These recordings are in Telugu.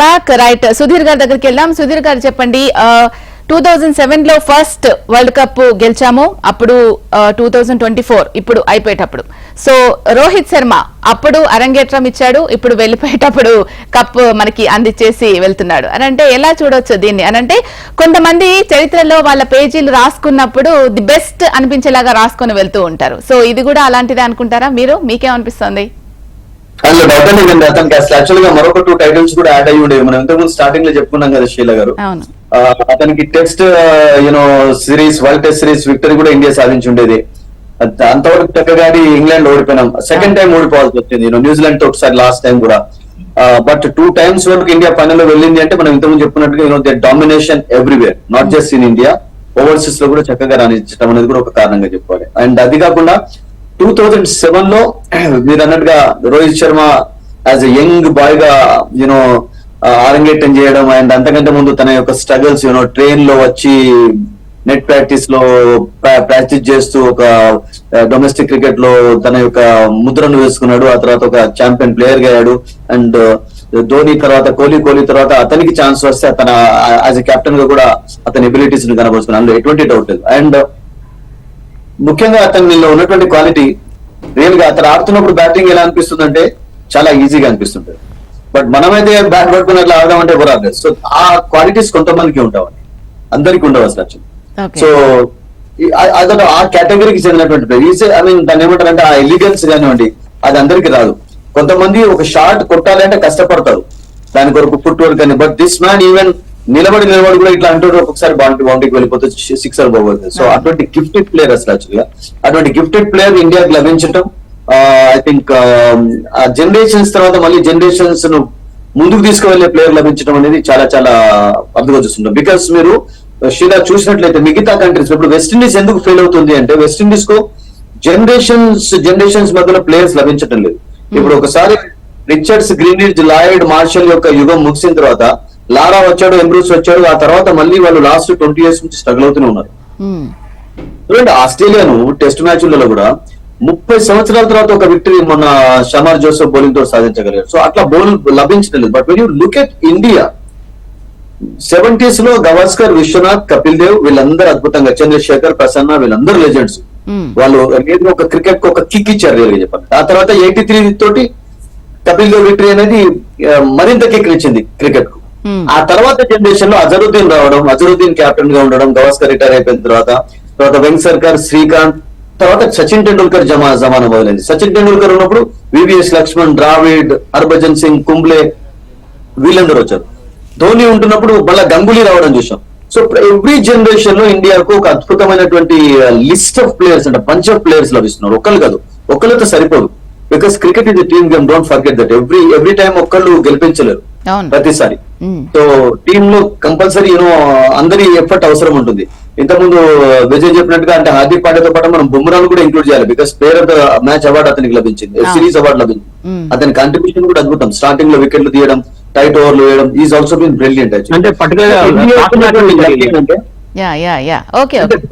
బ్యాక్ రైట్ సుధీర్ గారి దగ్గరికి వెళ్దాం. సుధీర్ గారు చెప్పండి, 2007 లో ఫస్ట్ వరల్డ్ కప్ గెలిచాము, అప్పుడు 2024 ఇప్పుడు అయిపోయేటప్పుడు. సో రోహిత్ శర్మ అప్పుడు అరంగేట్రం ఇచ్చాడు, ఇప్పుడు వెళ్ళిపోయేటప్పుడు కప్ మనకి అందించేసి వెళ్తున్నాడు అని అంటే ఎలా చూడొచ్చు దీన్ని అని అంటే, కొంతమంది చరిత్రలో వాళ్ళ పేజీలు రాసుకున్నప్పుడు ది బెస్ట్ అనిపించేలాగా రాసుకొని వెళ్తూ ఉంటారు. సో ఇది కూడా అలాంటిదే అనుకుంటారా మీరు? మీకేమనిపిస్తుంది? అందులో డౌట్ లేదండి. అతనికి అసలు యాక్చువల్ గా మరొక 2 టైటిల్స్ కూడా యాడ్ అయ్యి ఉండేవి. మనం ఇంతకుముందు స్టార్టింగ్ లో చెప్పుకున్నాం కదా షీలా గారు. అతనికి test series, world test series victory కూడా ఇండియా సాధించి ఉండేది. అంతవరకు చక్కగా ఇంగ్లాండ్ ఓడిపోయినాం, సెకండ్ టైం ఓడిపోవాల్సి వచ్చింది న్యూజిలాండ్ తో ఒకసారి లాస్ట్ టైం కూడా. బట్ 2 times వరకు ఇండియా ఫైనల్ లో వెళ్ళింది అంటే మనం ఇంతకుముందు చెప్పుకున్నట్టుగా they domination everywhere, not just in India, overseas లో కూడా చక్కగా రాణించడం అనేది కూడా ఒక కారణంగా చెప్పుకోవాలి. అండ్ అది కాకుండా 2007 లో మీరు అన్నట్టుగా Rohit Sharma as a young boy గా అరంగేటం చేయడం, అండ్ అంతకంటే ముందు తన యొక్క స్ట్రగుల్స్ ట్రైన్ లో వచ్చి నెట్ ప్రాక్టీస్ లో ప్రాక్టీస్ చేస్తూ ఒక డొమెస్టిక్ క్రికెట్ లో తన యొక్క ముద్రను వేసుకున్నాడు. ఆ తర్వాత ఒక ఛాంపియన్ ప్లేయర్ గా అయ్యాడు. అండ్ ధోని తర్వాత కోహ్లీ తర్వాత అతనికి ఛాన్స్ వస్తే అతను యాజ్ ఎ కెప్టెన్ గా కూడా అతని ఎబిలిటీస్ ని కనబరుచుకున్నాడు, అందులో ఎటువంటి డౌట్ లేదు. అండ్ ముఖ్యంగా అతనిలో ఉన్నటువంటి క్వాలిటీ రియల్ గా అతను ఆడుతున్నప్పుడు బ్యాటింగ్ ఎలా అనిపిస్తుంది అంటే చాలా ఈజీగా అనిపిస్తుంటది. బట్ మనమైతే బ్యాట్ పట్టుకుని అట్లా ఆడదామంటే ఎవరు ఆడలేదు. సో ఆ క్వాలిటీస్ కొంతమందికి ఉంటావండి, అందరికి ఉండవు అసలు. సో అతను ఆ కేటగిరీకి చెందినటువంటి ప్లేయర్. ఐ మీన్ దాన్ని ఏమంటారంటే ఆ ఎలిగెన్స్ కానివ్వండి, అది అందరికి రాదు. కొంతమంది ఒక షాట్ కొట్టాలంటే కష్టపడతారు దాని కొరకు ఫుట్ వర్క్ అని. బట్ దిస్ మ్యాన్ ఈవెన్ నిలబడి కూడా ఇట్లా అంటారు, ఒక్కొక్కసారి బౌండరీకి వెళ్ళిపోతుంది, సిక్సర్ పోతుంది. సో అటువంటి గిఫ్టెడ్ ప్లేయర్ అసలు యాక్చువల్గా అటువంటి గిఫ్టెడ్ ప్లేయర్ ఇండియాకి లభించడం, ఐ థింక్ జనరేషన్స్ తర్వాత మళ్ళీ జనరేషన్స్ ను ముందుకు తీసుకువెళ్లే ప్లేయర్ లభించడం అనేది చాలా చాలా అద్భుతంగా చూస్తుంటాం. బికాస్ మీరు షీలా చూసినట్లయితే మిగతా కంట్రీస్ ఇప్పుడు వెస్టిండీస్ ఎందుకు ఫెయిల్ అవుతుంది అంటే, వెస్టిండీస్ కు జనరేషన్స్ మధ్యలో ప్లేయర్స్ లభించడం లేదు. ఇప్పుడు ఒకసారి రిచర్డ్స్, గ్రీన్విచ్, లాయిడ్, మార్షల్ యొక్క యుగం ముగిసిన తర్వాత లారా వచ్చాడు, ఎంబ్రూస్ వచ్చాడు. ఆ తర్వాత మళ్ళీ వాళ్ళు లాస్ట్ 20 years నుంచి స్ట్రగుల్ అవుతూనే ఉన్నారు. చూడండి ఆస్ట్రేలియాను టెస్ట్ మ్యాచ్లలో కూడా 30 సంవత్సరాల తర్వాత ఒక విక్టరీ మొన్న షమార్ జోసెఫ్ బౌలింగ్ తో సాధించగలిగారు. సో అట్లా బౌల్ లభించడం లేదు. But when you look at India 70s లో గవాస్కర్, విశ్వనాథ్, కపిల్ దేవ్ వీళ్ళందరూ అద్భుతంగా, చంద్రశేఖర్, ప్రసన్న వీళ్ళందరూ లెజెండ్స్. వాళ్ళు ఏదో ఒక క్రికెట్ కు ఒక కిక్ ఇచ్చారు రియల్ గా చెప్పండి. ఆ తర్వాత 83 తోటి కపిల్ దేవ్ విక్టరీ అనేది మరింత కిక్ ఇచ్చింది క్రికెట్ కు. ఆ తర్వాత జనరేషన్ లో అజరుద్దీన్ రావడం, అజరుద్దీన్ కెప్టెన్ గా ఉండడం, గవాస్కర్ రిటైర్ అయిపోయిన తర్వాత వెంకసర్కర్, శ్రీకాంత్, తర్వాత సచిన్ టెండూల్కర్ జమానా మొదలైంది. సచిన్ టెండూల్కర్ ఉన్నప్పుడు వివిఎస్ లక్ష్మణ్, ద్రావిడ్, హర్భజన్ సింగ్, కుంబ్లే వీళ్ళందరూ వచ్చారు. ధోని ఉంటున్నప్పుడు మళ్ళా గంగూలీ రావడం చూసాం. సో ఎవ్రీ జనరేషన్ లో ఇండియాకు ఒక అద్భుతమైనటువంటి లిస్ట్ ఆఫ్ ప్లేయర్స్ అంటే బంచ్ ఆఫ్ ప్లేయర్స్ లభిస్తున్నారు. ఒక్కళ్ళు కాదు, ఒక్కళ్ళతో సరిపోదు. Because cricket is team game, don't forget that. Every time ఒక్కళ్ళు గెలిపించలేరు ప్రతిసారి. సో టీమ్ లో కంపల్సరీ అందరి ఎఫర్ట్ అవసరం ఉంటుంది. ఇంతకుముందు విజయ్ చెప్పినట్టుగా అంటే హార్దిక్ పాండ్యాతో పాటు మనం బుమ్రాను కూడా ఇంక్లూడ్ చేయాలి. Because player of the match award అతనికి లభించింది, సిరీస్ అవార్డు లభించింది. అతని కాంట్రిబ్యూషన్ కూడా అద్భుతం. స్టార్టింగ్ లో వికెట్లు తీయడం, టైట్ ఓవర్లు వేయడం, ఈజ్ ఆల్సో బీన్ బ్రిలియంట్. అంటే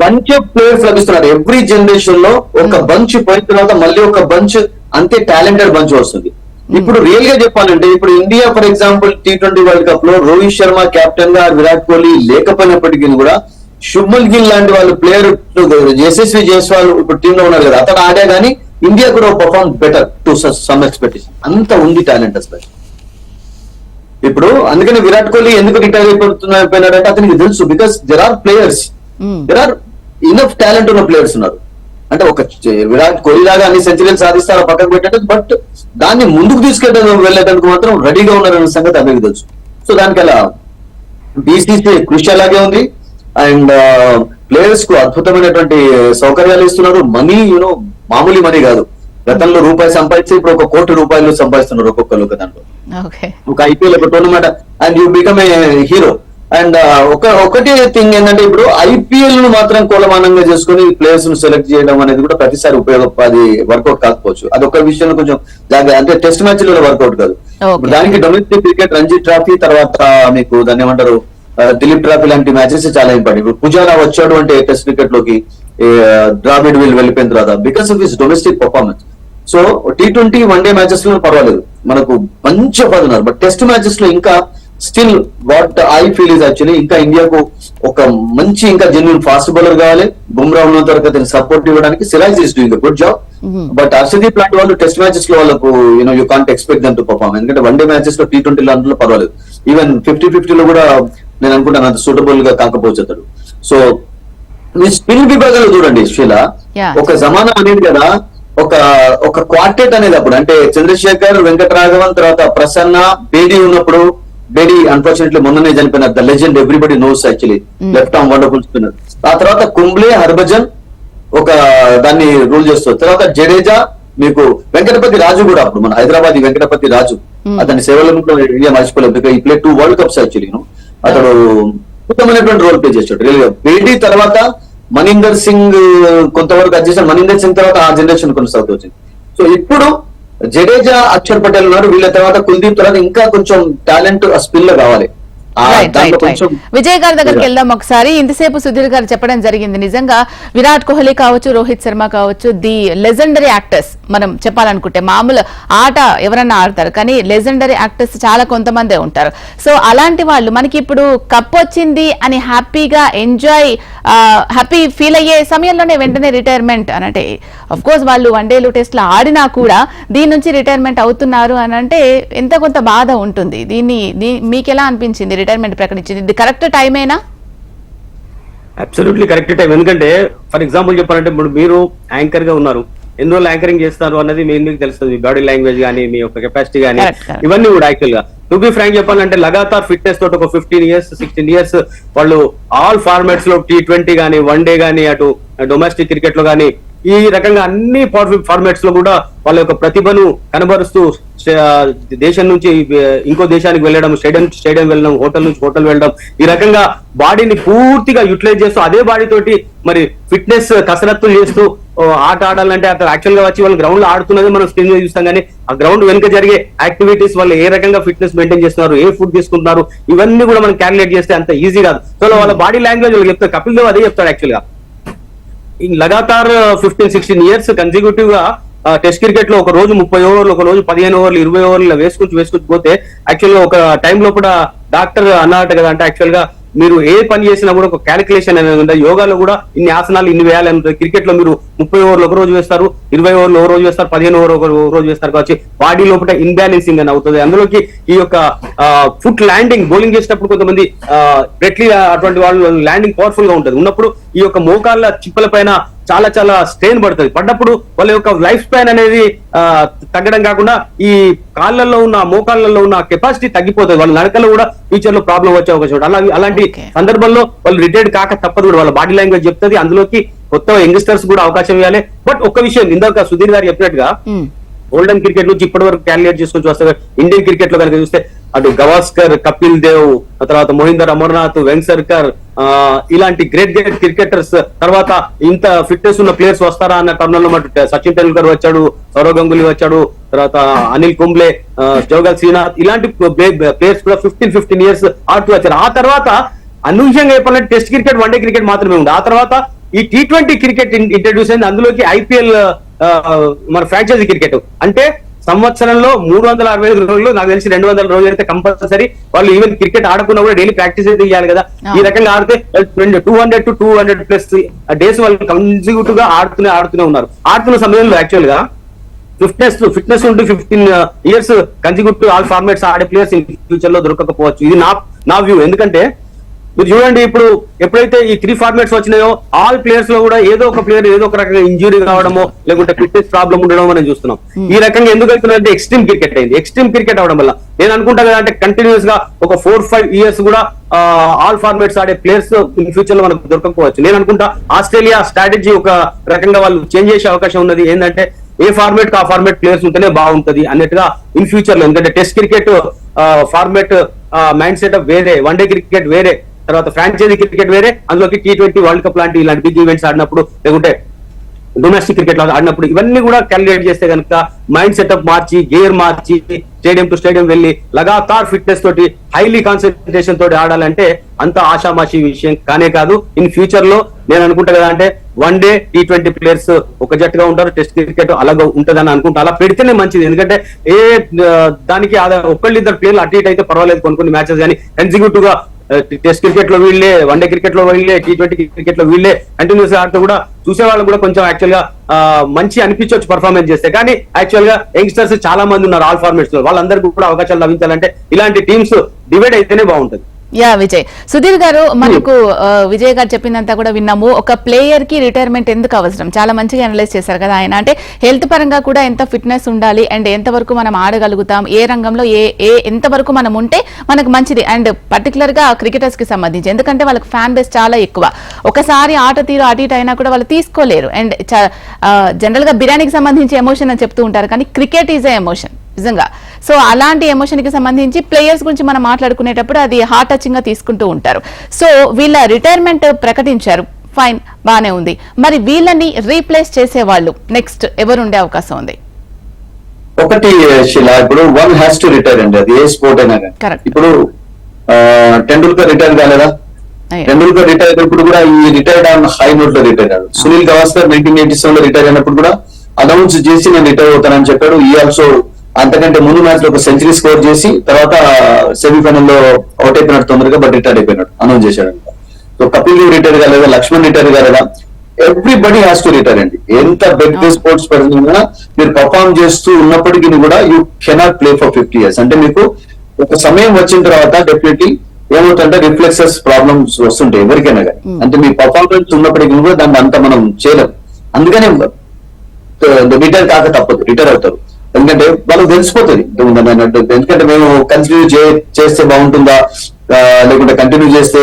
బంచ్ ఆఫ్ ప్లేయర్స్ లభిస్తున్నారు ఎవ్రీ జనరేషన్ లో. ఒక బంచ్ పోయిన తర్వాత మళ్ళీ ఒక బంచ్ అంతే టాలెంటెడ్ బంచ్ వస్తుంది. ఇప్పుడు రియల్ గా చెప్పాలంటే ఇప్పుడు India for example T20 world cup లో రోహిత్ శర్మ కెప్టెన్ గా, విరాట్ కోహ్లీ లేకపోయినప్పటికీ కూడా శుభ్మన్ గిల్ లాంటి వాళ్ళు ప్లేయర్, యశస్వి జైస్వాల్ ఇప్పుడు టీమ్ లో ఉన్నారు కదా, అతను ఆడే కానీ ఇండియా కూడా perform better to some expectation. అంత ఉంది టాలెంట్ అసలు. ఇప్పుడు అందుకని విరాట్ కోహ్లీ ఎందుకు రిటైర్ అయిపోయినాడంటే అతనికి తెలుసు. Because there are enough talent ఉన్న ప్లేయర్స్ ఉన్నారు. అంటే ఒక విరాట్ కోహ్లీ లాగా అన్ని సెంచరీలు సాధిస్తారో పక్కకు పెట్టండి, బట్ దాన్ని ముందుకు వెళ్ళేటందుకు మాత్రం రెడీగా ఉన్నారన్న సంగతి అందరికీ తెలుసు. సో దానికి అలా బీసీసీ కృషి అలాగే ఉంది. అండ్ ప్లేయర్స్ కు అద్భుతమైనటువంటి సౌకర్యాలు ఇస్తున్నారు. మనీ మామూలు మనీ కాదు. గతంలో రూపాయి సంపాదించి ఇప్పుడు ₹1 కోటి సంపాదిస్తున్నారు ఒక్కొక్కరు ఒక దాంట్లో. ఒక ఐపీఎల్ ఒక tournament and you become a hero. And ఒకటి థింగ్ ఏంటంటే ఇప్పుడు ఐపీఎల్ ను మాత్రం కొలమానంగా చేసుకుని ప్లేయర్స్ ను సెలెక్ట్ చేయడం అనేది కూడా ప్రతిసారి అది వర్కౌట్ కాకపోవచ్చు. అది ఒక విషయంలో కొంచెం అంటే టెస్ట్ మ్యాచ్లలో వర్కౌట్ కాదు. దానికి డొమెస్టిక్ క్రికెట్, రంజీ ట్రాఫీ, తర్వాత మీకు దాన్ని ఏమంటారు దిలీప్ ట్రాఫీ లాంటి మ్యాచెస్ చాలా ఇంపార్టెంట్. ఇప్పుడు పుజారా వచ్చాడు అంటే టెస్ట్ క్రికెట్ లోకి, ద్రావిడ్ వీళ్ళు వెళ్ళిపోయిన తర్వాత because of his domestic performance. So T20 one day matches లో పర్వాలేదు, మనకు మంచి ఉన్నారు. బట్ టెస్ట్ మ్యాచెస్ లో ఇంకా still what I feel is actually ఇంకా ఇండియాకు ఒక మంచి ఇంకా జెన్యున్ ఫాస్ట్ బౌలర్ కావాలి. బుమ్రా ఉన్నంత వరకు అతని సపోర్ట్ ఇవ్వడానికి Siraj is doing good job. But Harshdeep లాంటి వాళ్ళు టెస్ట్ మ్యాచెస్ లో వాళ్ళకు you can't expect them to perform. ఎందుకంటే వన్డే మ్యాచెస్ లో T20 లాంటిలో పర్వాలేదు. ఈవెన్ 50-50 లో కూడా నేను అనుకుంటాను అంత సూటబుల్ గా కాకపోవచ్చు అతడు. సో మీ స్పిన్ విభాగంలో చూడండి శ్రీల, ఒక జమానా అనేది కదా, ఒక క్వార్టెట్ అనేది అప్పుడు అంటే చంద్రశేఖర్, వెంకటరాఘవన్, తర్వాత ప్రసన్న, బేడీ ఉన్నప్పుడు. బేడీ అన్ఫార్చునేట్లీ మొన్ననే చనిపోయిన the legend everybody knows actually, left arm wonderful spinner. ఆ తర్వాత కుంబ్లే, హర్భజన్ ఒక దాన్ని రూల్ చేస్తారు. తర్వాత జడేజా, మీకు వెంకటపతి రాజు కూడా అప్పుడు మన హైదరాబాద్ వెంకటపతి రాజు అతని సేవలను కూడా ఇండియా మర్చిపోలేదు. ఈ ప్లే 2 వరల్డ్ కప్స్ యాక్చువల్లీ అతడు అద్భుతమైనటువంటి రోల్ ప్లే చేశాడు రియల్ గా. బేడీ తర్వాత మనీందర్ సింగ్ కొంతవరకు వచ్చేసాడు. మనీందర్ సింగ్ తర్వాత ఆ జనరేషన్ కొనసాగుతూ వచ్చింది. సో ఇప్పుడు జడేజా, అక్షర్ పటేల్ ఉన్నారు. వీళ్ళ తర్వాత కుల్దీప్ తర్వాత ఇంకా కొంచెం టాలెంట్ స్పిన్ లో కావాలి. విజయ్ గారి దగ్గరికి వెళ్దాం ఒకసారి. ఇంతసేపు సుధీర్ గారు చెప్పడం జరిగింది, నిజంగా విరాట్ కోహ్లీ కావచ్చు, రోహిత్ శర్మ కావచ్చు, ది లెజెండరీ యాక్టర్స్ మనం చెప్పాలనుకుంటే. మామూలు ఆట ఎవరన్నా ఆడతారు, కానీ లెజెండరీ యాక్టర్స్ చాలా కొంతమందే ఉంటారు. సో అలాంటి వాళ్ళు మనకి ఇప్పుడు కప్ వచ్చింది అని హ్యాపీగా ఎంజాయ్, హ్యాపీ ఫీల్ అయ్యే సమయంలోనే వెంటనే రిటైర్మెంట్ అని అంటే, అఫ్ కోర్స్ వాళ్ళు వన్డేలు టెస్ట్లు ఆడినా కూడా దీని నుంచి రిటైర్మెంట్ అవుతున్నారు అని అంటే ఎంత కొంత బాధ ఉంటుంది. దీన్ని మీకు ఎలా అనిపించింది రిటైర్మెంట్ ప్రకటించింది? ఇది కరెక్ట్ టైమేనా? Absolutely correct time. ఎందుకంటే ఫర్ ఎగ్జాంపుల్ చెప్పాలంటే ఇప్పుడు మీరు యాంకర్ గా ఉన్నారు, ఎన్ని రోజులు యాంకరింగ్ చేస్తారు అన్నది మీకు తెలుస్తుంది. మీ బాడీ లాంగ్వేజ్ కానీ, మీ యొక్క కెపాసిటీ కానీ, ఇవన్నీ కూడా యాక్చువల్ గా టు బి ఫ్రాంక్ చెప్పాలంటే లగాతార్ ఫిట్నెస్ తోటి ఒక 15 years 16 years వాళ్ళు ఆల్ ఫార్మాట్స్ లో T20 కానీ, వన్డే కానీ, అటు డొమెస్టిక్ క్రికెట్ లో కానీ, ఈ రకంగా అన్ని ఫార్మాట్స్ లో కూడా వాళ్ళ యొక్క ప్రతిభను కనబరుస్తూ దేశం నుంచి ఇంకో దేశానికి వెళ్ళడం, స్టేడియం వెళ్ళడం, హోటల్ నుంచి హోటల్ వెళ్ళడం, ఈ రకంగా బాడీని పూర్తిగా యూటిలైజ్ చేస్తూ అదే బాడీ తోటి మరి ఫిట్నెస్ కసరత్తులు చేస్తూ ఆట ఆడాలంటే అక్కడ యాక్చువల్ గా వచ్చి వాళ్ళు గ్రౌండ్ లో ఆడుతున్నది మనం స్క్రీన్ మీద చూస్తాం. కానీ ఆ గ్రౌండ్ వెనుక జరిగే యాక్టివిటీస్, వాళ్ళు ఏ రకంగా ఫిట్నెస్ మెయింటైన్ చేస్తున్నారు, ఏ ఫుడ్ తీసుకుంటున్నారు, ఇవన్నీ కూడా మనం క్యాలిక్యులేట్ చేస్తే అంత ఈజీ కాదు. సో వాళ్ళ బాడీ లాంగ్వేజ్ వాళ్ళు చెప్తారు. కపిల్ దేవ్ అదే చెప్తాడు యాక్చువల్ గా. లగాతార్ 15-16 years కన్సిక్యూటివ్ గా టెస్ట్ క్రికెట్ లో ఒక రోజు 30 ఓవర్లు, ఒక రోజు 15 ఓవర్లు, 20 ఓవర్లు వేసుకుంటూ పోతే యాక్చువల్ గా ఒక టైం లో కూడా డాక్టర్ అన్నట్టు కదా, అంటే యాక్చువల్ గా మీరు ఏ పని చేసినా కూడా ఒక క్యాలిక్యులేషన్ అనేది ఉంటుంది. యోగాలో కూడా ఇన్ని ఆసనాలు ఇన్ని వేయాలని ఉంటుంది. క్రికెట్ లో మీరు 30 ఓవర్లు ఒక రోజు వేస్తారు, 20 ఓవర్లు ఒక రోజు వేస్తారు, 15 ఓవర్లు ఒక రోజు వేస్తారు కాబట్టి బాడీ లోపల ఇన్బ్యాలెన్సింగ్ అని అవుతుంది. అందులోకి ఈ యొక్క ఫుట్ ల్యాండింగ్, బౌలింగ్ చేసేటప్పుడు కొంతమంది బ్రెట్లీ అటువంటి వాళ్ళు ల్యాండింగ్ పవర్ఫుల్ గా ఉంటుంది. ఉన్నప్పుడు ఈ యొక్క మోకాళ్ళ చిప్పల పైన చాలా చాలా స్ట్రెయిన్ పడుతుంది. పడ్డప్పుడు వాళ్ళ యొక్క లైఫ్ స్పాన్ అనేది తగ్గడం కాకుండా ఈ కాళ్ళల్లో ఉన్న, మోకాళ్ళలో ఉన్న కెపాసిటీ తగ్గిపోతుంది. వాళ్ళ నడకలో కూడా ఫ్యూచర్ లో ప్రాబ్లం వచ్చే అవకాశం. అలాంటి సందర్భంలో వాళ్ళు రిటైర్డ్ కాక తప్పదు కూడా. వాళ్ళ బాడీ లాంగ్వేజ్ చెప్తుంది. అందులోకి కొత్త యంగ్స్టర్స్ కూడా అవకాశం ఇవ్వాలి. బట్ ఒక్క విషయం, ఇందాక సుధీర్ గారు చెప్పినట్టుగా గోల్డెన్ క్రికెట్ నుంచి ఇప్పటి వరకు క్యాలిక్యులేట్ చేసుకొని వస్తారు. ఇండియన్ క్రికెట్ లో కనుక చూస్తే అటు గవాస్కర్, కపిల్ దేవ్, తర్వాత మోహిందర్ అమర్నాథ్, వెంకసర్కర్, ఇలాంటి గ్రేట్ క్రికెటర్స్, తర్వాత ఇంత ఫిట్నెస్ ఉన్న ప్లేయర్స్ వస్తారా అన్న టర్నల్ లో సచిన్ టెండూల్కర్ వచ్చాడు, సౌరవ్ గంగూలీ వచ్చాడు, తర్వాత అనిల్ కుంబ్లే, జవగల్ శ్రీనాథ్, ఇలాంటి ప్లేయర్స్ కూడా 15 years ఆడుతూ వచ్చారు. ఆ తర్వాత అనూహ్యంగా చెప్పాలంటే టెస్ట్ క్రికెట్, వన్డే క్రికెట్ మాత్రమే ఉంది. ఆ తర్వాత ఈ T20 క్రికెట్ ఇంట్రడ్యూస్ అయింది. అందులోకి IPL మన ఫ్రాంచైజీ క్రికెట్ అంటే సంవత్సరంలో 365 రోజులు, నాకు తెలిసి 200 రోజులు అయితే కంపల్సరీ వాళ్ళు ఈవెన్ క్రికెట్ ఆడకుండా కూడా డైలీ ప్రాక్టీస్ అయితే చేయాలి కదా. ఈ రకంగా ఆడితే 200 to 200+ డేస్ వాళ్ళు కన్సిక్యూటివ్ గా ఆడుతూనే ఉన్నారు. ఆడుతున్న సమయంలో యాక్చువల్ గా ఫిట్నెస్ ఉంటే 15 years కన్సిక్యూటివ్ ఆల్ ఫార్మాట్స్ ఆడే ప్లేయర్స్ ఫ్యూచర్ లో దొరకకపోవచ్చు. ఇది నా వ్యూ. ఎందుకంటే మీరు చూడండి, ఇప్పుడు ఎప్పుడైతే ఈ 3 ఫార్మాట్స్ వచ్చినాయో ఆల్ ప్లేయర్స్ లో కూడా ఏదో ఒక ప్లేయర్ ఏదో ఒక రకంగా ఇంజురీ కావడమో, లేకుంటే ఫిట్నెస్ ప్రాబ్లం ఉండడం మనం చూస్తున్నాం. ఈ రకంగా ఎందుకు అవుతుందంటే ఎక్స్ట్రీమ్ క్రికెట్ అయింది. ఎక్స్ట్రీమ్ క్రికెట్ అవడం వల్ల నేను అనుకుంటా కదా, అంటే కంటిన్యూస్ గా ఒక 4-5 years కూడా ఆల్ ఫార్మాట్స్ ఆడే ప్లేయర్స్ ఇన్ ఫ్యూచర్ లో మనకు దొరకకపోవచ్చు. నేను అనుకుంటా ఆస్ట్రేలియా స్ట్రాటజీ ఒక రకంగా వాళ్ళు చేంజ్ చేసే అవకాశం ఉన్నది. ఏంటంటే ఏ ఫార్మాట్ కి ఆ ఫార్మాట్ ప్లేయర్స్ ఉంటేనే బాగుంటది అన్నట్టుగా ఇన్ ఫ్యూచర్ లో. ఎందుకంటే test cricket format mind set వేరే, వన్డే క్రికెట్ వేరే, తర్వాత ఫ్రాంచైజీ క్రికెట్ వేరే, అందులోకి T20 వరల్డ్ కప్ ఇలాంటి బిగ్ ఈవెంట్స్ ఆడినప్పుడు, లేకుంటే డొమెస్టిక్ క్రికెట్ లో ఆడినప్పుడు ఇవన్నీ కూడా క్యాలిక్యులేట్ చేస్తే కనుక mind setup March, gear March, stadium to stadium వెళ్ళి లగాతార్ ఫిట్నెస్ తోటి, హైలీ కాన్సన్ట్రేషన్ తోటి ఆడాలంటే అంత ఆషామాషి విషయం కానే కాదు. ఇన్ ఫ్యూచర్ లో నేను అనుకుంటా కదా, అంటే వన్ డే T20 ప్లేయర్స్ ఒక జట్టుగా ఉంటారు, టెస్ట్ క్రికెట్ అలాగా ఉంటదని అనుకుంటా. అలా పెడితేనే మంచిది. ఎందుకంటే దానికి ఒక్కళ్ళిద్దరు ప్లేయర్లు అటు ఇటు అయితే పర్వాలేదు, కొన్ని మ్యాచెస్ కానీ కన్సిక్యూటివ్ గా టెస్ట్ క్రికెట్ లో వీళ్ళే, వన్డే క్రికెట్ లో వీళ్ళే, T20 క్రికెట్ లో వీళ్ళే కంటిన్యూస్ ఆడితే కూడా చూసే వాళ్ళు కూడా కొంచెం యాక్చువల్ గా మంచి అనిపించవచ్చు పర్ఫార్మెన్స్ చేస్తే. కానీ యాక్చువల్ గా యంగ్స్టర్స్ చాలా మంది ఉన్నారు ఆల్ ఫార్మాట్స్ లో, వాళ్ళందరికీ కూడా అవకాశాలు లభించాలంటే ఇలాంటి టీమ్స్ డివైడ్ అయితేనే బాగుంటది. యా విజయ్, సుధీర్ గారు మనకు విజయ్ గారు చెప్పినంతా కూడా విన్నాము. ఒక ప్లేయర్ కి రిటైర్మెంట్ ఎందుకు అవసరం, చాలా మంచిగా అనలైజ్ చేశారు కదా ఆయన. అంటే హెల్త్ పరంగా కూడా ఎంత ఫిట్నెస్ ఉండాలి అండ్ ఎంతవరకు మనం ఆడగలుగుతాం, ఏ రంగంలో ఎంతవరకు మనం ఉంటే మనకు మంచిది. అండ్ పర్టికులర్ గా క్రికెటర్స్ కి సంబంధించి, ఎందుకంటే వాళ్ళకి ఫ్యాన్ బేస్ చాలా ఎక్కువ. ఒకసారి ఆట తీరు అటు ఇటు అయినా కూడా వాళ్ళు తీసుకోలేరు. అండ్ జనరల్ గా బిర్యానీకి సంబంధించి ఎమోషన్ అని చెప్తూ ఉంటారు, కానీ క్రికెట్ ఈజ్ ఎ ఎమోషన్ నిజంగా. సో అలాంటి ఎమోషన్ కి సంబంధించి ప్లేయర్స్ గురించి మనం మాట్లాడుకునేటప్పుడు అది హార్ట్ టచింగ్ గా తీసుకుంటూ ఉంటారు. సో వీళ్ళ రిటైర్మెంట్ ప్రకటించారు, ఫైన్, బానే ఉంది. మరి వీళ్ళని రీప్లేస్ చేసే వాళ్ళు నెక్స్ట్ ఎవరు ఉండే అవకాశం ఉంది? ఒకటి శిలా, ఇప్పుడు వన్ హ్యాస్ టు రిటైర్ అండి, అది ఏ స్పోర్ట్ అయినా కానీ. ఇప్పుడు టెండూల్కర్ రిటైర్ కాలేదా? టెండూల్కర్ రిటైర్ అయినప్పుడు కూడా ఈ రిటైర్డ్ ఆన్ హై నోట్ లో రిటైర్ అయ్యాడు. సునీల్ గవాస్కర్ 1987 లో రిటైర్ అయినప్పుడు కూడా అనౌన్స్ చేసి నేను రిటైర్ అవుతానని చెప్పాడు. ఈ ఆల్సో అంతకంటే ముందు మ్యాచ్ లో ఒక సెంచరీ స్కోర్ చేసి తర్వాత సెమీఫైనల్ లో అవుట్ అయిపోయినట్టు తొందరగా, బట్ రిటైర్ అయిపోయినాడు, అనౌన్స్ చేశాడు. సో కపిల్ దేవ్ రిటైర్ కాలేదా, లక్ష్మణ్ రిటైర్ కాలేదా? ఎవ్రీబడి హ్యాస్ టు రిటైర్ అండి. ఎంత పెద్ద స్పోర్ట్స్ పర్సన్ మీరు పర్ఫార్మ్ చేస్తూ ఉన్నప్పటికీ కూడా you cannot play for 50 years. అంటే మీకు ఒక సమయం వచ్చిన తర్వాత డెఫినెట్లీ ఏమవుతుందంటే రిఫ్లెక్సెస్ ప్రాబ్లమ్స్ వస్తుంటాయి ఎవరికైనా కానీ. అంటే మీ పర్ఫార్మెన్స్ ఉన్నప్పటికీ కూడా దాన్ని అంత మనం చేయలేం. అందుకనే రిటైర్ కాక తప్పదు, రిటైర్ అవుతారు. ఎందుకంటే వాళ్ళకి తెలిసిపోతుంది ఎందుకంటే మేము కంటిన్యూ చేస్తే బాగుంటుందా, లేకుంటే కంటిన్యూ చేస్తే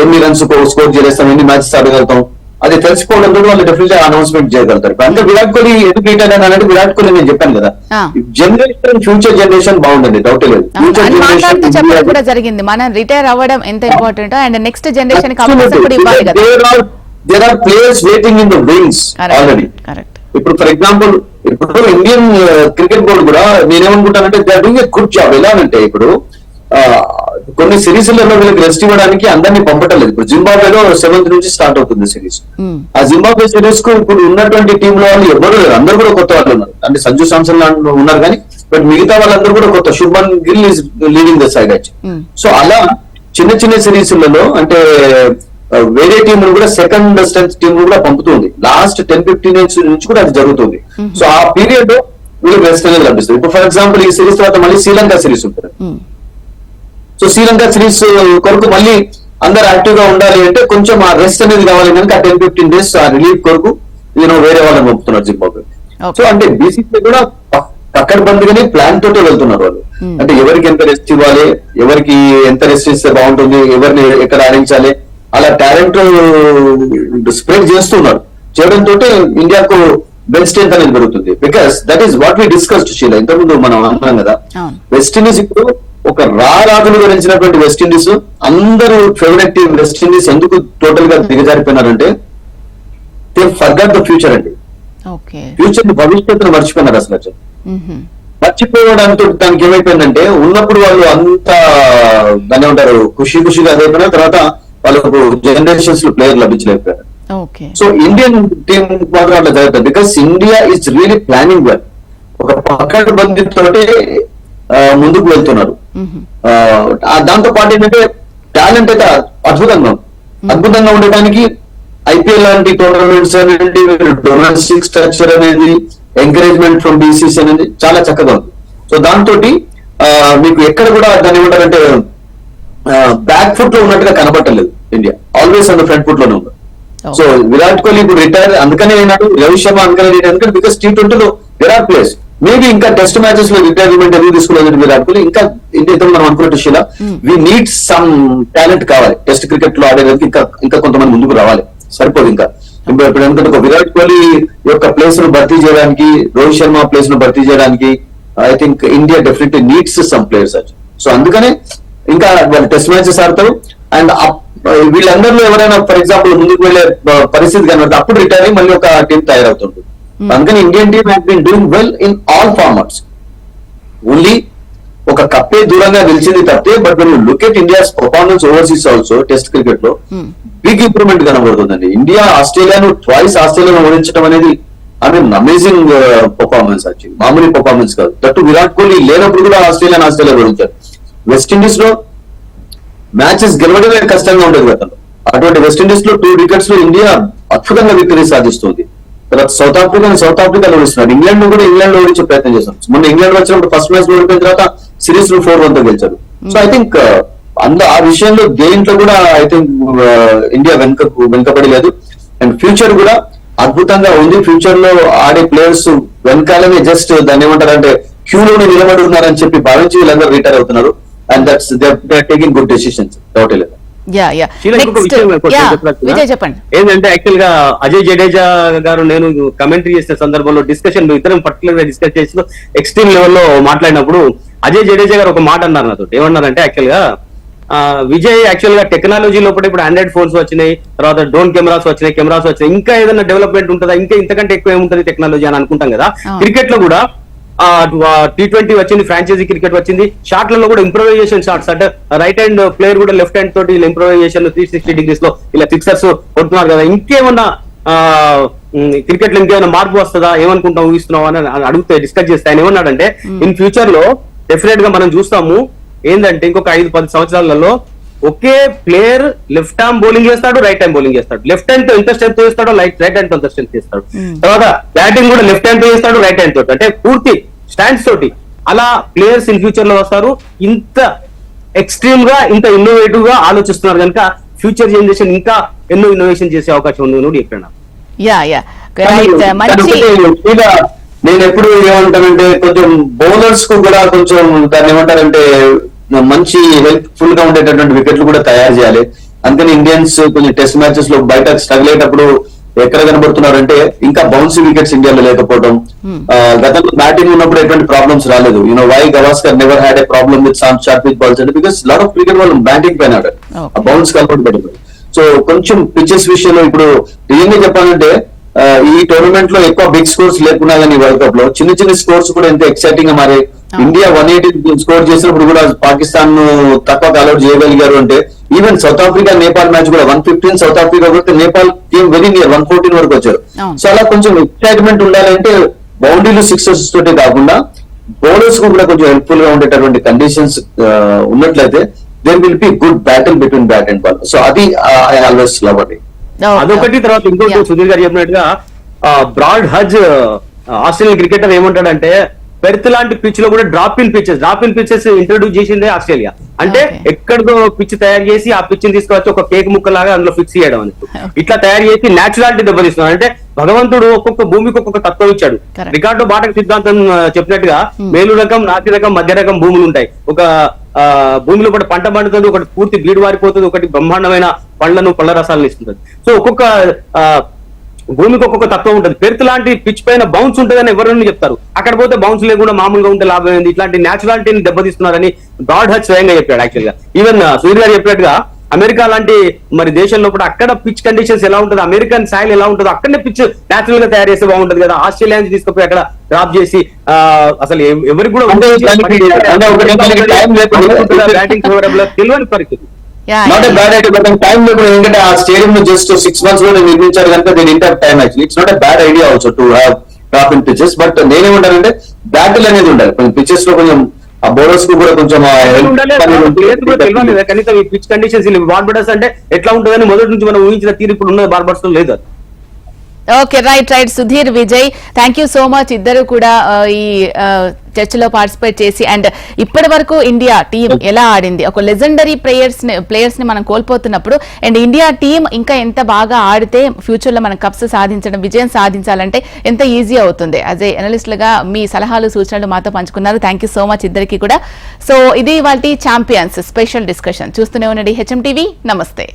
ఎన్ని రన్స్ స్కోర్ చేస్తాం, ఎన్ని మ్యాచెస్ ఆడగలుగుతాం, అది తెలిసిపోవడంతో వాళ్ళు డెఫినెట్ అనౌన్స్మెంట్ చేయగలుగుతారు. అంటే విరాట్ కోహ్లీ ఎందుకు రిటైర్ అని అంటే, విరాట్ కోహ్లీ నేను చెప్పాను కదా, జనరేషన్ ఫ్యూచర్ జనరేషన్ బాగుంటుంది, డౌట్ లేదు. ఫ్యూచర్ జనరేషన్ కూడా జరిగింది, మనం రిటైర్ అవ్వడం ఎంత ఇంపార్టెంట్ అండ్ నెక్స్ట్ జనరేషన్ కి అవకాశం కూడా ఇవ్వాలి కదా. There are players waiting in the wings already. ఇప్పుడు ఫర్ ఎగ్జాంపుల్ ఇప్పుడు ఇండియన్ క్రికెట్ బోర్డు కూడా నేనేమనుకుంటానంటే they are doing a good job. ఎలా అంటే ఇప్పుడు కొన్ని సిరీస్లలో వీళ్ళకి రెస్ట్ ఇవ్వడానికి అందరినీ పంపటం లేదు. ఇప్పుడు జింబాబ్వేలో 7th నుంచి స్టార్ట్ అవుతుంది సిరీస్. ఆ జింబాబ్వే సిరీస్ కు ఇప్పుడు ఉన్నటువంటి టీమ్ లో వాళ్ళు ఎవరు లేరు, అందరూ కూడా కొత్త వాళ్ళు ఉన్నారు. అంటే సంజు సామ్సన్ ఉన్నారు కానీ బట్ మిగతా వాళ్ళందరూ కూడా కొత్త. Shubman Gill is leading the side వచ్చి. సో అలా చిన్న చిన్న సిరీస్లలో అంటే వేరే టీం కూడా సెకండ్ స్ట్రెంత్ టీం కూడా పంపుతుంది. లాస్ట్ 10-15 నుంచి కూడా అది జరుగుతుంది. సో ఆ పీరియడ్ వీళ్ళకి రెస్ట్ అనేది లభిస్తుంది. ఇప్పుడు ఫర్ ఎగ్జాంపుల్ ఈ సిరీస్ తర్వాత మళ్ళీ శ్రీలంక సిరీస్ ఉంటుంది. సో శ్రీలంక సిరీస్ కొరకు మళ్ళీ అందరు యాక్టివ్ గా ఉండాలి అంటే కొంచెం ఆ రెస్ట్ అనేది కావాలి కనుక ఆ 10-15 days ఆ రిలీఫ్ కొరకు వేరే వాళ్ళని పంపుతున్నారు జింబాబ్వే. సో అంటే బీసీసీ కూడా పక్కడబందిగానే ప్లాన్ తోటే వెళ్తున్నారు వాళ్ళు. అంటే ఎవరికి ఎంత రెస్ట్ ఇవ్వాలి, ఎవరికి ఎంత రెస్ట్ ఇస్తే బాగుంటుంది, ఎవరిని ఎక్కడ ఆడించాలి, అలా టాలెంట్ స్ప్రెడ్ చేస్తున్నారు. చేయడంతో ఇండియాకు బెంచ్ స్ట్రెంత్ అనేది పెరుగుతుంది. Because that is what we discussed Sheela, ఇంతకుముందు మనం అన్నాం కదా. వెస్టిండీస్ ఇప్పుడు ఒక రాజులు గురించినటువంటి వెస్టిండీస్ అందరూ ఫేవరెట్ టీం వెస్టిండీస్ ఎందుకు టోటల్ గా దిగజారిపోయినారంటే దే ఫర్గాట్ ద ఫ్యూచర్ అండి. ఫ్యూచర్ భవిష్యత్తును మర్చిపోయినారు అసలు. మర్చిపోవడంతో దానికి ఏమైపోయిందంటే ఉన్నప్పుడు వాళ్ళు అంతా దాన్ని ఏమంటారు ఖుషిగా అదైపోయిన తర్వాత వాళ్ళకు జనరేషన్స్ లో ప్లేయర్ లభించలేకపోయారు. సో ఇండియన్ టీం మాత్రం అట్లా జరుగుతుంది. Because India is really planning well. ఒక పకడ్బందీ తోటే ముందుకు వెళ్తున్నారు. దాంతో పాటు ఏంటంటే టాలెంట్ అయితే అద్భుతంగా ఉండడానికి ఐపీఎల్ లాంటి టోర్నమెంట్స్ అనేది, డొమెస్టిక్ స్ట్రక్చర్ అనేది, ఎంకరేజ్మెంట్ ఫ్రమ్ బీసీసీ అనేది చాలా చక్కగా ఉంది. సో దాంతో మీకు ఎక్కడ కూడా దాన్ని ఏమంటారంటే బ్యాక్ ఫుట్ లో ఉన్నట్టుగా కనబట్టలేదు. India always on the front foot లోనే ఉంది. సో విరాట్ కోహ్లీ ఇప్పుడు రిటైర్ అందుకనే అయినాడు, రోహిత్ శర్మ అందుకనే రిటైర్ ఎందుకంటే బికాస్ T20లో విరాట్ ప్లేయర్స్ మేబీ ఇంకా టెస్ట్ మ్యాచెస్ లో రిటైర్మెంట్ ఎందుకు తీసుకోలేదు విరాట్ కోహ్లీ. ఇంకా ఇండియాతో మనం అనుకున్నట్టు Sheela we need some talent కావాలి టెస్ట్ క్రికెట్ లో ఆడేదానికి. ఇంకా కొంతమంది ముందుకు రావాలి, సరిపోదు. ఇంకా ఇప్పుడు ఎందుకంటే ఒక విరాట్ కోహ్లీ యొక్క ప్లేస్ ను భర్తీ చేయడానికి, రోహిత్ శర్మ ప్లేస్ ను భర్తీ చేయడానికి I think India definitely needs some players. So అందుకనే ఇంకా వాళ్ళు టెస్ట్ మ్యాచెస్ ఆడతారు. అండ్ వీళ్ళందరిలో ఎవరైనా ఫర్ ఎగ్జాంపుల్ ముందుకు వెళ్లే పరిస్థితి కనబడితే అప్పుడు రిటైర్ అయ్యి మళ్ళీ ఒక టీం తయారవుతుంది. అందుకని Indian team has been doing well in all formats. Only ఒక కప్పే దూరంగా నిలిచింది తప్పితే, but when you look at India's performance overseas also test cricket లో బిగ్ ఇంప్రూవ్మెంట్ కనబడుతుందండి. ఇండియా ఆస్ట్రేలియాను ట్వైస్ ఆస్ట్రేలియాను ఓడించడం అనేది అమేజింగ్ పర్ఫార్మెన్స్. యాక్చువల్లీ మామూలు పర్ఫార్మెన్స్ కాదు. దట్టు విరాట్ కోహ్లీ లేనప్పుడు కూడా ఆస్ట్రేలియా ఓడించారు. వెస్టిండీస్ లో మ్యాచెస్ గెలవడమే కష్టంగా ఉండేది గతంలో. అటువంటి వెస్టిండీస్ లో 2 wickets లో ఇండియా అద్భుతంగా విక్టరీ సాధిస్తుంది. తర్వాత సౌత్ ఆఫ్రికాలో ఓడిస్తున్నారు. ఇంగ్లాండ్ కూడా ఇంగ్లాండ్ లో ఓడించే ప్రయత్నం చేశారు. మొన్న ఇంగ్లాండ్ వచ్చినప్పుడు ఫస్ట్ మ్యాచ్ ఓడిపోయిన తర్వాత సిరీస్ లో 4-1 తో గెలిచారు. సో ఐ థింక్ ఆ విషయంలో దేంట్లో కూడా ఐ థింక్ ఇండియా వెనుకబడి లేదు. అండ్ ఫ్యూచర్ కూడా అద్భుతంగా ఉంది. ఫ్యూచర్ లో ఆడే ప్లేయర్స్ వెనకాలనే జస్ట్ దాన్ని ఏమంటారంటే క్యూలోనే నిలబడి ఉన్నారని చెప్పి భావించి వీళ్ళందరూ రిటైర్ అవుతున్నారు. And that's they are taking good decisions. Doubt లేదు. ఏంటంటే యాక్చువల్ గా అజయ్ జడేజా గారు నేను కమెంటరీ చేసిన సందర్భంలో డిస్కషన్ ఇద్దరం పర్టికులర్ గా డిస్కస్ చేసిన ఎక్స్ట్రీమ్ లెవెల్లో మాట్లాడినప్పుడు అజయ్ జడేజా గారు ఒక మాట అన్నారు నాతో. ఏమన్నారంటే యాక్చువల్ గా విజయ్ యాక్చువల్ గా టెక్నాలజీ లోపల ఇప్పుడు ఆండ్రాయిడ్ ఫోన్స్ వచ్చినాయి, తర్వాత డ్రోన్ కెమెరాస్ వచ్చినాయి, ఇంకా ఏదైనా డెవలప్మెంట్ ఉంటుందా, ఇంకా ఇంతకంటే ఎక్కువ ఏముంటుంది టెక్నాలజీ అని అనుకుంటాం కదా. క్రికెట్ లో కూడా T20 వచ్చింది, ఫ్రాంచైజీ క్రికెట్ వచ్చింది. షాట్లలో కూడా ఇంప్రూవైజేషన్ షాట్స్ అంటే రైట్ హ్యాండ్ ప్లేయర్ కూడా లెఫ్ట్ హ్యాండ్ తోటి ఇంప్రూవైజేషన్ 360 degrees లో ఇలా సిక్సర్స్ కొడుతున్నారు కదా. ఇంకేమన్నా క్రికెట్ లో ఇంకేమైనా మార్పు వస్తుందా, ఏమనుకుంటాం ఊహిస్తున్నావు అని అడిగితే డిస్కస్ చేస్తే ఆయన ఏమన్నాడంటే ఇన్ ఫ్యూచర్ లో డెఫినెట్ గా మనం చూస్తాము ఏంటంటే ఇంకొక 5-10 సంవత్సరాలలో ఒకే ప్లేయర్ లెఫ్ట్ హ్యాండ్ బౌలింగ్ చేస్తాడు, రైట్ హ్యాండ్ బౌలింగ్ చేస్తాడు. లెఫ్ట్ హ్యాండ్ తో ఎంత స్ట్రెంత్ చేస్తాడో రైట్ హ్యాండ్ తో ఎంత స్ట్రెంత్ చేస్తాడు. తర్వాత బ్యాటింగ్ కూడా లెఫ్ట్ హ్యాండ్ తో చేస్తాడు, రైట్ హ్యాండ్ తోటి, అంటే పూర్తి స్టాండ్స్ తోటి అలా ప్లేయర్స్ ఇన్ ఫ్యూచర్ లో వస్తారు. ఇంత ఎక్స్ట్రీమ్ గా ఇంత ఇన్నోవేటివ్ గా ఆలోచిస్తున్నారు కనుక ఫ్యూచర్ జనరేషన్ ఇంకా ఎన్నో ఇన్నోవేషన్ చేసే అవకాశం ఉంది అని చెప్పాను. నేను ఎప్పుడు ఏమంటానంటే కొంచెం బౌలర్స్ కు కూడా కొంచెం దాన్ని ఏమంటారంటే మంచి హెల్ప్ఫుల్ గా ఉండేటటువంటి వికెట్లు కూడా తయారు చేయాలి. అందుకని ఇండియన్స్ కొంచెం టెస్ట్ మ్యాచెస్ లో బయట స్ట్రగుల్ అయ్యేటప్పుడు ఎక్కడ కనబడుతున్నారంటే ఇంకా బౌన్సీ వికెట్స్ ఇండియాలో లేకపోవడం. గతంలో బ్యాటింగ్ ఉన్నప్పుడు ఎటువంటి ప్రాబ్లమ్స్ రాలేదు. Why Gavaskar never had a problem with some short pitch balls అంటే బికాస్ లాట్ ఆఫ్ క్రికెట్ వాళ్ళు బ్యాటింగ్ పైన బౌన్స్ కలపడి పడుతుంది. సో కొంచెం పిచెస్ విషయంలో ఇప్పుడు రియల్గా చెప్పాలంటే ఈ టోర్నమెంట్ లో ఎక్కువ బిగ్ స్కోర్స్ లేకున్నా కానీ వరల్డ్ కప్ లో చిన్న చిన్న స్కోర్స్ కూడా ఎంత ఎక్సైటింగ్ గా మారాయి. ఇండియా 180 స్కోర్ చేసినప్పుడు కూడా పాకిస్తాన్ ను తక్కువ అలౌట్ చేయగలిగారు. అంటే even south Africa Nepal match కూడా 115 సౌత్ ఆఫ్రికా కొడితే నేపాల్ టీమ్ వెరీ నియర్ 114 వరకు వచ్చారు. సో అలా కొంచెం ఎక్సైట్మెంట్ ఉండాలంటే బౌండరీలు సిక్సెస్ తోటే కాకుండా బౌలర్స్ కు కూడా కొంచెం హెల్ప్ఫుల్ గా ఉండేటటువంటి కండిషన్స్ ఉన్నట్లయితే there will be good battle between bat and ball. So అది ఐ ఆల్వేస్ లవ్ అది. అదొకటి. తర్వాత ఇంకోటి సుధీర్ గారు చెప్పినట్టుగా బ్రాడ్ హజ్ ఆస్ట్రేలియన్ క్రికెటర్ ఏమంటాడంటే పెర్త్ లాంటి పిచ్ లో కూడా డ్రాప్ ఇన్ పిచెస్ ఇంట్రొడ్యూస్ చేసిందే ఆస్ట్రేలియా. అంటే ఎక్కడితో పిచ్ తయారు చేసి ఆ పిచ్ ని తీసుకొచ్చి ఒక కేక్ ముక్కలాగా అందులో ఫిక్స్ చేయడం అని ఇట్లా తయారు చేసి నేచురాలిటీ దెబ్బతీస్తున్నారు. అంటే భగవంతుడు ఒక్కొక్క భూమికి ఒక్కొక్క తత్వం ఇచ్చాడు. రికార్డు బాటక సిద్ధాంతం చెప్పినట్టుగా మేలు రకం, నాటి రకం, మధ్య రకం భూములు ఉంటాయి. ఒక భూమిలో ఒకటి పంట పండుతుంది, ఒకటి పూర్తి బీడు వారిపోతుంది, ఒకటి బ్రహ్మాండమైన పళ్ళ రసాలను ఇస్తుంది. సో ఒక్కొక్క భూమికి ఒక్కొక్క తత్వం ఉంటుంది. పెర్త్ లాంటి పిచ్ పైన బౌన్స్ ఉంటుందని ఎవరైనా చెప్తారు. అక్కడ పోతే బౌన్స్ లేకుండా మామూలుగా ఉంటే లాభం ఏంది, ఇట్లాంటి న్యాచురాలిటీని దెబ్బతీస్తున్నారని బ్రాడ్ హజ్ స్వయంగా చెప్పాడు. యాక్చువల్ గా ఈవెన్ సూర్య గారు చెప్పినట్టుగా అమెరికా లాంటి మరి దేశంలో కూడా అక్కడ పిచ్ కండిషన్స్ ఎలా ఉంటుంది, అమెరికన్ సాయిల్ ఎలా ఉంటుందో అక్కడనే పిచ్ న్యాచురల్ గా తయారు చేస్తే బాగుంటుంది కదా. ఆస్ట్రేలియా నుంచి తీసుకుపోయి అక్కడ డ్రాప్ చేసి అసలు ఎవరికి కూడా బ్యాటింగ్ ఫేవరబుల్ తెలియని పరిస్థితి. Not a bad idea. But time లేకుండా ఎందుకంటే ఆ స్టేడియం ను జస్ట్ 6 months లో నిర్మించారు కనుక they didn't have time. Actually it's not a bad idea also to have drop in pitches. But నేనేమంటానంటే బ్యాటిల్ అనేది ఉండాలి కొంచెం పిచెస్ లో, కొంచెం ఆ బౌలర్స్ కు కూడా కొంచెం కనీసం ఈ పిచ్ కండిషన్స్ బార్బడస్ అంటే ఎట్లా ఉంటుందని మొదటి నుంచి మనం ఊహించిన తీరు ఇప్పుడు ఉన్నది బార్బడస్ లో లేదు. Okay, right. Sudheer, Vijay, thank you so much. ఇద్దరు కూడా ఈ చర్చలో పార్టిసిపేట్ చేసి అండ్ ఇప్పటి వరకు ఇండియా టీం ఎలా ఆడింది, ఒక లెజెండరీ ప్లేయర్స్ ని మనం కోల్పోతున్నప్పుడు అండ్ ఇండియా టీం ఇంకా ఎంత బాగా ఆడితే ఫ్యూచర్ లో మనం కప్స్ సాధించడం, విజయం సాధించాలంటే ఎంత ఈజీ అవుతుంది. యాజ్ ఏ అనలిస్ట్లుగా మీ సలహాలు సూచనలు మాతో పంచుకున్నారు. థ్యాంక్ యూ సో మచ్ ఇద్దరికి కూడా. సో ఇది ఇవాల్టి ఛాంపియన్స్ స్పెషల్ డిస్కషన్. చూస్తూనే ఉండండి HM TV. నమస్తే.